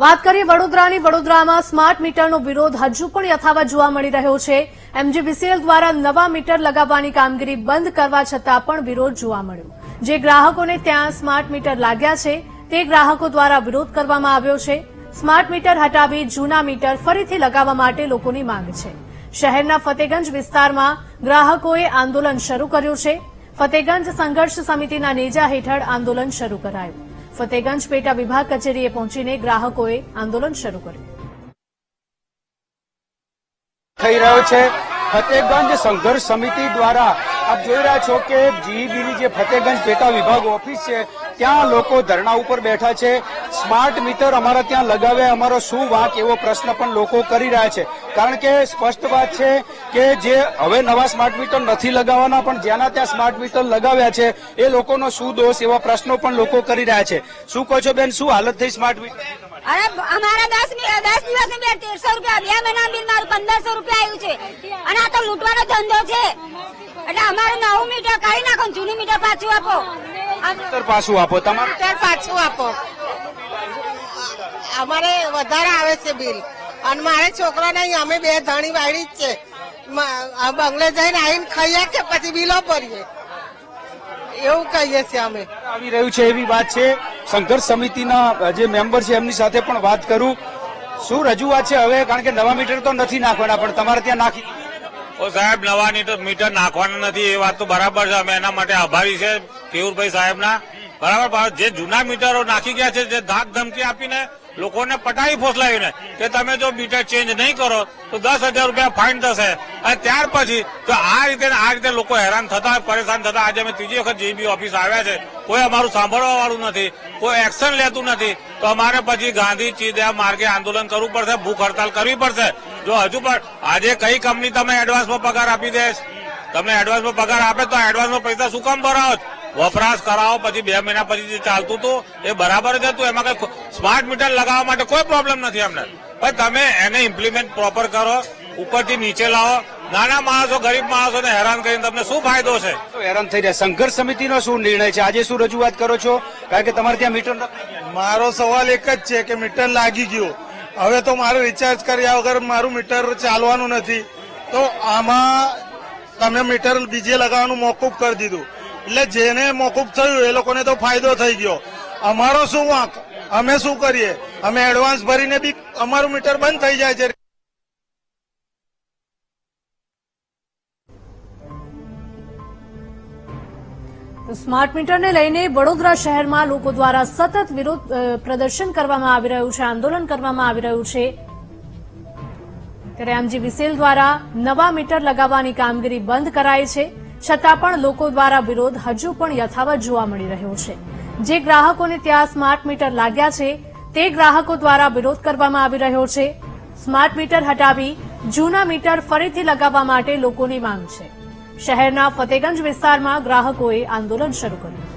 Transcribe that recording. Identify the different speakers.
Speaker 1: વાત કરીએ વડોદરાની. વડોદરામાં સ્માર્ટ મીટરનો વિરોધ હજુ પણ યથાવત જોવા મળી રહ્યો છે. એમજીવીસીએલ દ્વારા નવા મીટર લગાવવાની કામગીરી બંધ કરવા છતાં પણ વિરોધ જોવા મળ્યો. જે ગ્રાહકોને ત્યાં સ્માર્ટ મીટર લાગ્યા છે તે ગ્રાહકો દ્વારા વિરોધ કરવામાં આવ્યો છે. સ્માર્ટ મીટર હટાવી જૂના મીટર ફરીથી લગાવવા માટે લોકોની માંગ છે. શહેરના ફતેગંજ વિસ્તારમાં ગ્રાહકોએ આંદોલન શરૂ કર્યું છે. ફતેગંજ સંઘર્ષ સમિતિના નેજા હેઠળ આંદોલન શરૂ કરાયું. ફતેગંજ પેટા વિભાગ કચેરીએ પહોંચીને ગ્રાહકોએ આંદોલન શરૂ કર્યું.
Speaker 2: થઈ રહ્યો છે ફતેગંજ સંઘર્ષ સમિતિ દ્વારા આપ જોઈ રહ્યા છો કે જીઈબીની જે ફતેગંજ પેટા વિભાગ ઓફિસ છે ત્યાં લોકો ધરણા ઉપર બેઠા છે. સ્માર્ટ મીટર અમારા ત્યાં લગાવ્યા, અમારો શું વાંક એવો પ્રશ્ન પણ લોકો કરી રહ્યા છે. કારણ કે સ્પષ્ટ વાત છે કે જે હવે નવા સ્માર્ટ મીટર નથી લગાવવાના, પણ જેના ત્યાં સ્માર્ટ મીટર લગાવ્યા છે એ લોકોનો શું દોષ એવા પ્રશ્નો પણ લોકો કરી રહ્યા છે. શું કહો છો બેન, શું હાલત થઈ સ્માર્ટ મીટર?
Speaker 3: અરે અમારા 10 દિવસની બિલ 1300 રૂપિયા, 2 મહિના બિલ મારું 1500 રૂપિયા આવ્યું છે. અને આ તો લૂંટવાનો ધંધો છે. એટલે અમારું નવું મીટર કાઢી નાખો, જૂનું મીટર પાછું આપો.
Speaker 2: મીટર પાછું આપો, તમારું
Speaker 4: મીટર પાછું આપો. અમારે વધારે આવે છે બિલ, અને મારે છોકરા નહીં, અમે બે ધણી વાળી જ છે. બંગલે જઈને આવીને ખાઈએ કે પછી બિલો ભરીએ, એવું કહીએ છીએ અમે.
Speaker 2: આવી રહ્યું છે એવી વાત છે. સંઘર્ષ સમિતિના જે મેમ્બર છે એમની સાથે પણ વાત કરું. શું રજૂઆત છે હવે? કારણ કે નવા મીટર તો નથી નાખવાના, પણ તમારે ત્યાં નાખી.
Speaker 5: સાહેબ, નવા મીટર નાખવાના નથી એ વાત તો બરાબર છે. અમે એના માટે આભારી છે કેવુરભાઈ સાહેબના. બરાબર, જે જૂના મીટરો નાખી ગયા છે, જે ધાક ધમકી આપીને લોકોને પટાવી ફોસલાવીને કે તમે જો મીટર ચેન્જ નહીં કરો તો 10,000 રૂપિયા ફાઇન થશે. અને ત્યાર પછી જો આ રીતે લોકો હેરાન થતા, પરેશાન થતા, આજે અમે ત્રીજી વખત જીબી ઓફિસ આવ્યા છે. કોઈ અમારું સાંભળવા વાળું નથી, કોઈ એક્શન લેતું નથી. તો અમારે પછી ગાંધી ચીધ્યા માર્ગે આંદોલન કરવું પડશે, ભૂખ હડતાલ કરવી પડશે. જો હજુ પણ આજે કઈ કંપની તમે એડવાન્સમાં પગાર આપી દે, તમને એડવાન્સમાં પગાર આપે તો એડવાન્સમાં પૈસા શું કામ ભરાવો? વપરાશ કરાવો, પછી 2 મહિના પછી જે ચાલતું હતું એ બરાબર જ હતું. એમાં કઈ સ્માર્ટ મીટર લગાવવા માટે કોઈ પ્રોબ્લેમ નથી અમને. પણ તમે એને ઇમ્પ્લિમેન્ટ પ્રોપર કરો, ઉપરથી નીચે લાવો. નાના માણસો, ગરીબ માણસોને હેરાન કરીને તમને શું ફાયદો છે?
Speaker 2: હેરાન થઈ રહ્યા. સંઘર્ષ સમિતિનો શું નિર્ણય છે? આજે શું રજૂઆત કરો છો? કારણ કે તમારે ત્યાં મીટર
Speaker 6: મારો સવાલ એક જ છે કે મીટર લાગી ગયું, હવે તો મારે રિચાર્જ કર્યા વગર મારું મીટર ચાલવાનું નથી. તો આમાં તમે મીટર બીજે લગાવવાનું મોકૂફ કરી દીધું, એટલે જેને મોકૂફ થયું એ લોકોને તો ફાયદો થઈ ગયો. અમારો શું વાંક? અમે શું કરીએ? અમે એડવાન્સ ભરીને બી અમારું મીટર બંધ થઈ જાય છે.
Speaker 1: સ્માર્ટ મીટરને લઈને વડોદરા શહેરમાં લોકો દ્વારા સતત વિરોધ પ્રદર્શન કરવામાં આવી રહ્યું છે, આંદોલન કરવામાં આવી રહ્યું છે. ત્યારે એમજીવીસીએલ દ્વારા નવા મીટર લગાવવાની કામગીરી બંધ કરાઈ છે, છતાં પણ લોકો દ્વારા વિરોધ હજુ પણ યથાવત જોવા મળી રહ્યો છે. જે ગ્રાહકોને ત્યાં સ્માર્ટ મીટર લાગ્યા છે તે ગ્રાહકો દ્વારા વિરોધ કરવામાં આવી રહ્યો છે. સ્માર્ટ મીટર હટાવી જૂના મીટર ફરીથી લગાવવા માટે લોકોની માંગ છે. શહેરના ફતેગંજ વિસ્તારમાં ગ્રાહકોએ આંદોલન શરૂ કર્યું.